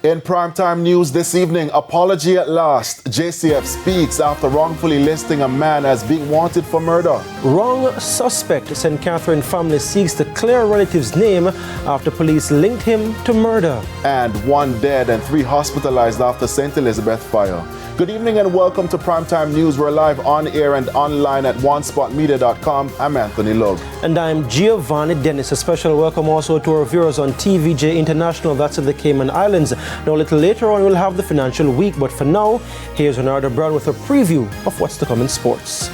In primetime news this evening, apology at last. JCF speaks after wrongfully listing a man as being wanted for murder. Wrong suspect. St. Catherine family seeks to clear relative's name after police linked him to murder. And 1 dead and 3 hospitalized after St. Elizabeth fire. Good evening and welcome to Primetime News. We're live on air and online at onespotmedia.com. I'm Anthony Love. And I'm Giovanni Dennis. A special welcome also to our viewers on TVJ International, that's in the Cayman Islands. Now a little later on we'll have the financial week, but for now, here's Renardo Brown with a preview of what's to come in sports.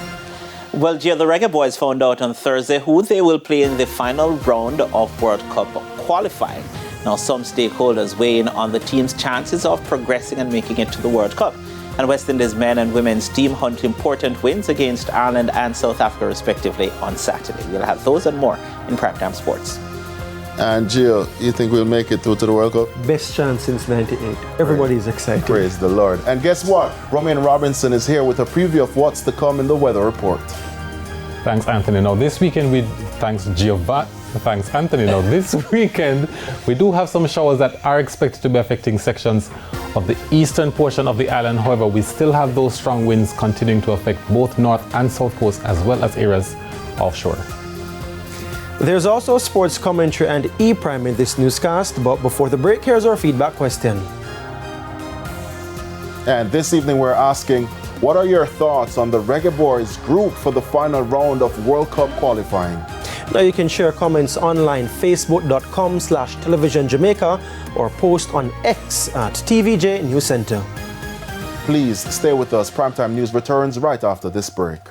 Well, Gia, the Reggae Boys found out on Thursday who they will play in the final round of World Cup qualifying. Now some stakeholders weigh in on the team's chances of progressing and making it to the World Cup. And West Indies men and women's team hunt important wins against Ireland and South Africa respectively on Saturday. We'll have those and more in Primetime Sports. And Gio, you think we'll make it through to the World Cup? Best chance since '98. Everybody's excited. Praise the Lord. And guess what? Romain Robinson is here with a preview of what's to come in the weather report. Thanks, Anthony. Now this weekend, thanks Anthony. Now this weekend, we do have some showers that are expected to be affecting sections of the eastern portion of the island. However, we still have those strong winds continuing to affect both north and south coast as well as areas offshore. There's also sports commentary and E-Prime in this newscast, but before the break, here's our feedback question. And this evening we're asking, what are your thoughts on the Reggae Boys group for the final round of World Cup qualifying? Now you can share comments online, facebook.com/televisionjamaica or post on X at TVJ News Center. Please stay with us. Primetime News returns right after this break.